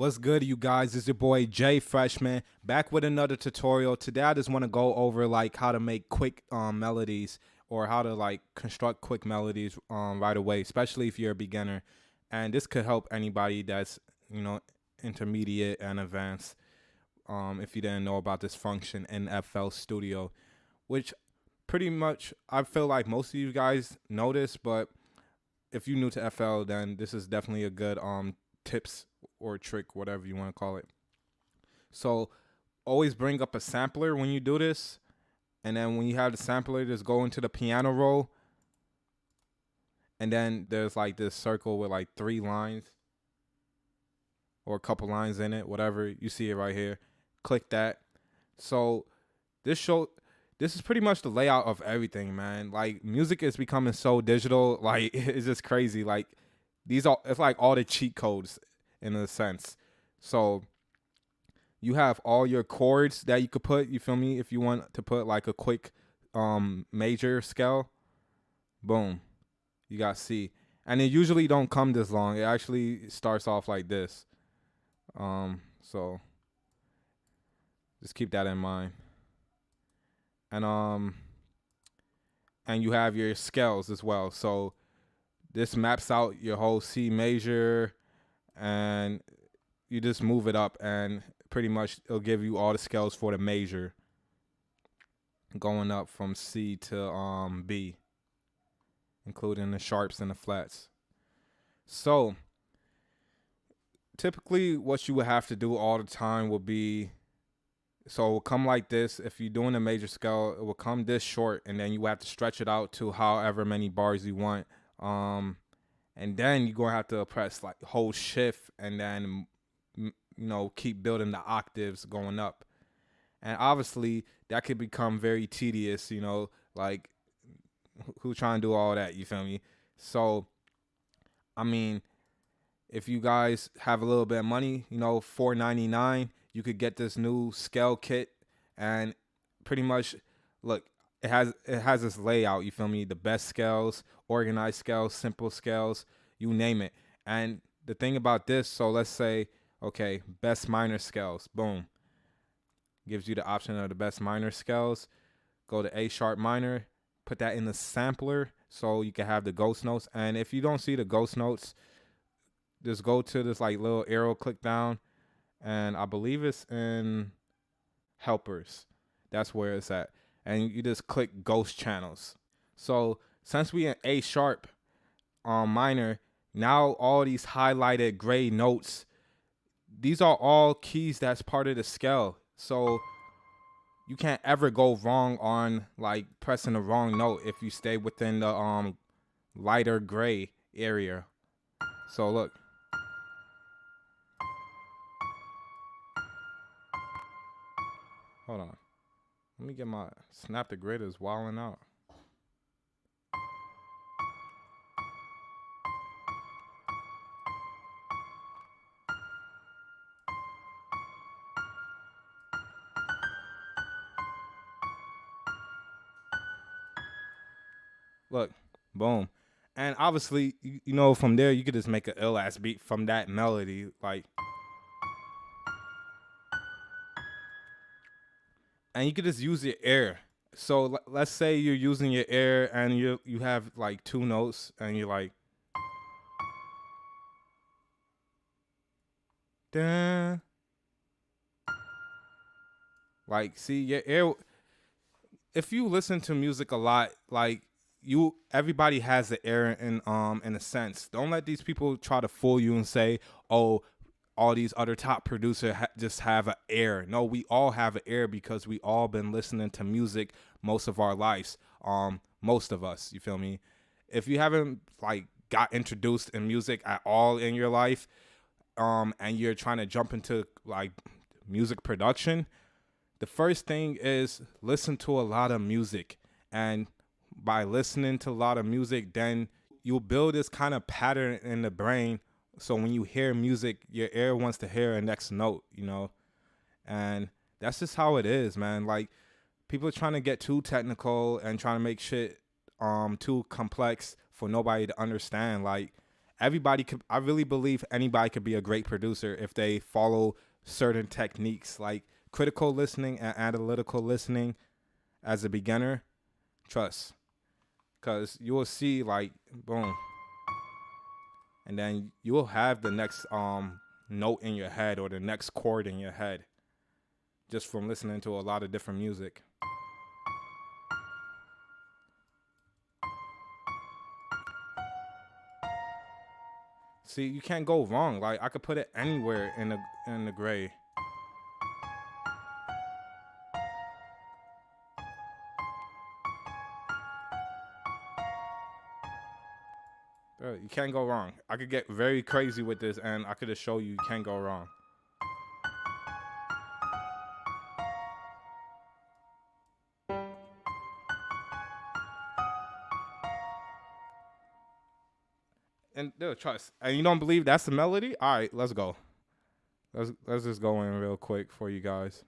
What's good, you guys? It's your boy Jay Freshman back with another tutorial. Today, I just want to go over like how to make quick melodies or how to like construct quick melodies right away, especially if you're a beginner. And this could help anybody that's intermediate and advanced. If you didn't know about this function in FL Studio, which pretty much I feel like most of you guys know this, but if you're new to FL, then this is definitely a good tips or trick, whatever you want to call it. So always bring up a sampler when you do this, and then when you have the sampler, just go into the piano roll, and then there's like this circle with like 3 lines or a couple lines in it, whatever. You see it right here. Click that. So this is pretty much the layout of everything, man. Like music is becoming so digital, like it's just crazy. Like it's like all the cheat codes in a sense. So you have all your chords that you could put, you feel me? If you want to put like a quick major scale, boom, you got C. And it usually don't come this long. It actually starts off like this. So just keep that in mind. And you have your scales as well. So this maps out your whole C major, and you just move it up, and pretty much it'll give you all the scales for the major, going up from C to B, including the sharps and the flats. So typically what you would have to do all the time would be, so it will come like this. If you're doing a major scale, it will come this short, and then you have to stretch it out to however many bars you want. And then you're gonna have to press like hold shift, and then keep building the octaves going up. And obviously that could become very tedious, like who trying to do all that, you feel me? So I mean, if you guys have a little bit of money, $4.99, you could get this new scale kit, and pretty much look, it has this layout, you feel me? The best scales, organized scales, simple scales, you name it. And the thing about this, so let's say, okay, best minor scales, boom. Gives you the option of the best minor scales. Go to A sharp minor, put that in the sampler so you can have the ghost notes. And if you don't see the ghost notes, just go to this like little arrow, click down, and I believe it's in helpers. That's where it's at. And you just click ghost channels. So since we in A sharp minor, now all these highlighted gray notes, these are all keys that's part of the scale. So you can't ever go wrong on like pressing the wrong note if you stay within the lighter gray area. So look. Hold on. Let me get my snap the grid is wilding out. Look, boom. And obviously, from there, you could just make an ill ass beat from that melody. Like, and you could just use your air. So let's say you're using your air and you have like 2 notes, and you're like, dun. Like, see, your air, if you listen to music a lot, like, everybody has the air in a sense. Don't let these people try to fool you and say, oh, all these other top producers just have an air. No, we all have an air because we all been listening to music most of our lives. Most of us, you feel me? If you haven't like got introduced in music at all in your life, and you're trying to jump into like music production, the first thing is listen to a lot of music. And by listening to a lot of music, then you'll build this kind of pattern in the brain. So when you hear music, your ear wants to hear a next note, and that's just how it is, man. Like, people are trying to get too technical and trying to make shit too complex for nobody to understand. Like, everybody could, I really believe anybody could be a great producer if they follow certain techniques like critical listening and analytical listening as a beginner. Trust, because you will see like boom, and then you will have the next note in your head or the next chord in your head just from listening to a lot of different music. See, you can't go wrong. Like I could put it anywhere in the gray. Bro, you can't go wrong. I could get very crazy with this, and I could just show you can't go wrong. And dude, trust. And you don't believe that's the melody? All right, let's go. Let's just go in real quick for you guys.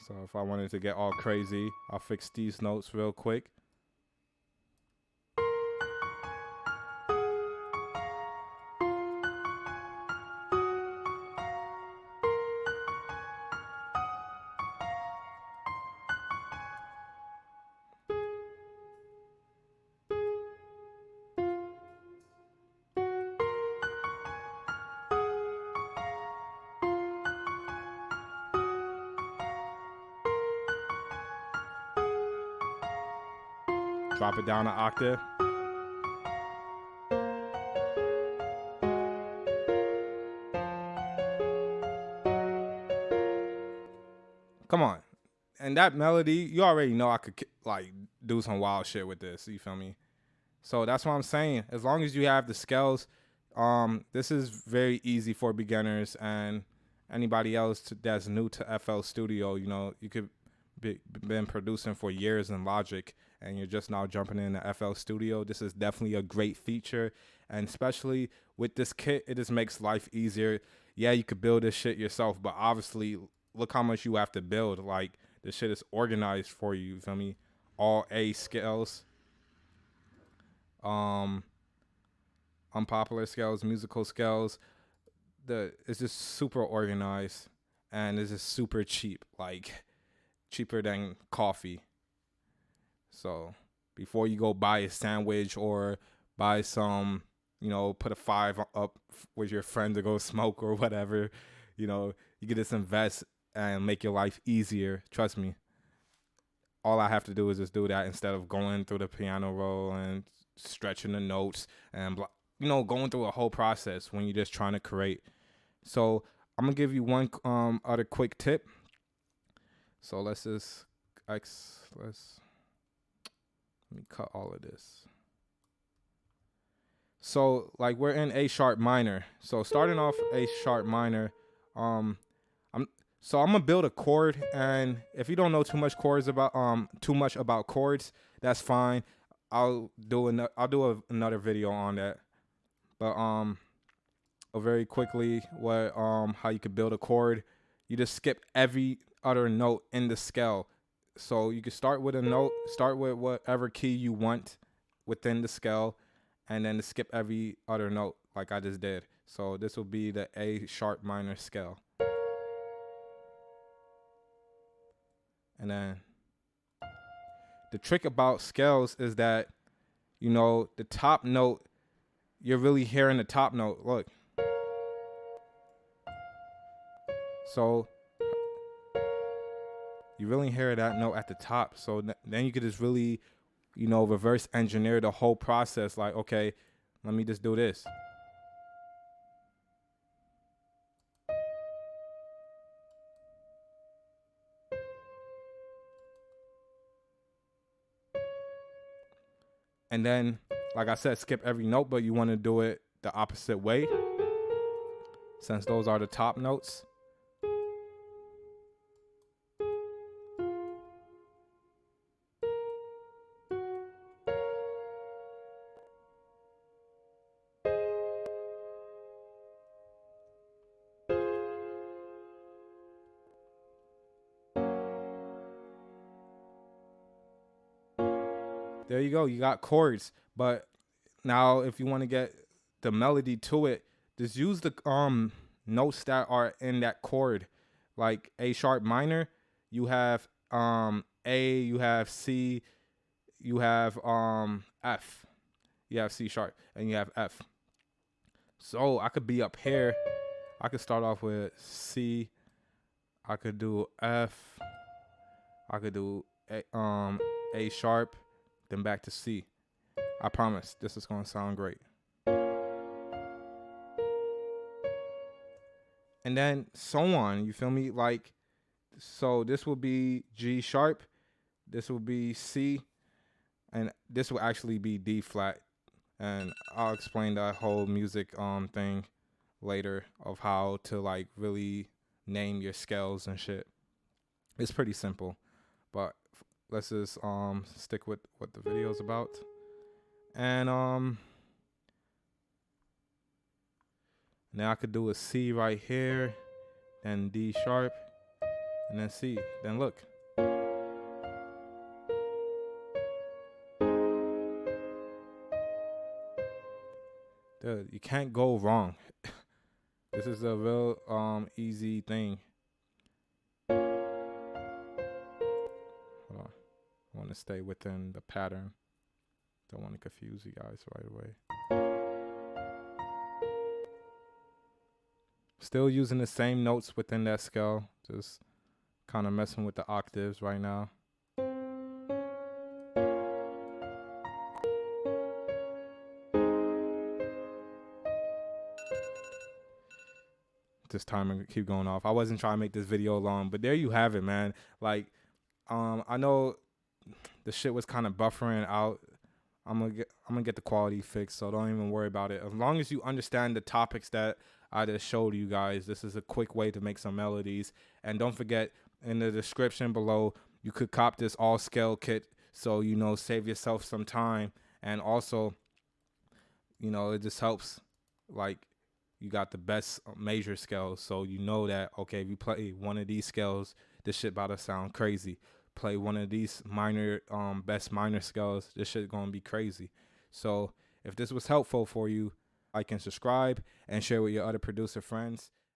So if I wanted to get all crazy, I'll fix these notes real quick. Drop it down an octave. Come on. And that melody, you already know I could like do some wild shit with this. You feel me? So that's what I'm saying. As long as you have the skills, this is very easy for beginners and anybody else that's new to FL Studio. You know, you could been producing for years in Logic, and you're just now jumping into FL Studio. This is definitely a great feature, and especially with this kit, it just makes life easier. Yeah, you could build this shit yourself, but obviously, look how much you have to build. Like, this shit is organized for you. You feel me? All A scales. Unpopular scales, musical scales. It's just super organized, and it's just super cheap. Like, cheaper than coffee. So before you go buy a sandwich or buy some, put a $5 up with your friend to go smoke or whatever, you can just invest and make your life easier. Trust me. All I have to do is just do that instead of going through the piano roll and stretching the notes and, going through a whole process when you're just trying to create. So I'm going to give you one other quick tip. So let me cut all of this. So like we're in A sharp minor. So starting off A sharp minor, I'm gonna build a chord, and if you don't know too much about chords, that's fine. I'll do another video on that. But very quickly, how you could build a chord. You just skip every other note in the scale. So you can start with a note, start with whatever key you want within the scale, and then skip every other note like I just did. So this will be the A sharp minor scale. And then the trick about scales is that, the top note, you're really hearing the top note. Look. So you really hear that note at the top. So then you could just really, reverse engineer the whole process. Like, okay, let me just do this. And then, like I said, skip every note, but you want to do it the opposite way, since those are the top notes. There you go. You got chords. But now if you want to get the melody to it, just use the notes that are in that chord. Like A sharp minor, you have A, you have C, you have F. You have C sharp and you have F. So I could be up here. I could start off with C. I could do F. I could do A sharp, then back to C. I promise this is gonna sound great. And then so on. You feel me? Like, so this will be G sharp. This will be C, and this will actually be D flat. And I'll explain that whole music thing later of how to like really name your scales and shit. It's pretty simple, but let's just stick with what the video is about. And now I could do a C right here, then D sharp, and then C. Then look. Dude, you can't go wrong. This is a real easy thing. Hold on. I want to stay within the pattern. Don't want to confuse you guys right away. Still using the same notes within that scale. Just kind of messing with the octaves right now. This time and keep going off. I wasn't trying to make this video long, but there you have it, man. Like, I know the shit was kind of buffering out. I'm gonna get the quality fixed, so don't even worry about it. As long as you understand the topics that I just showed you guys, this is a quick way to make some melodies. And don't forget, in the description below, you could cop this all scale kit, so save yourself some time. And also, it just helps, like, you got the best major scales, so you know that, okay, if you play one of these scales, this shit about to sound crazy. Play one of these minor, best minor scales, this shit gonna be crazy. So if this was helpful for you, like and subscribe and share with your other producer friends.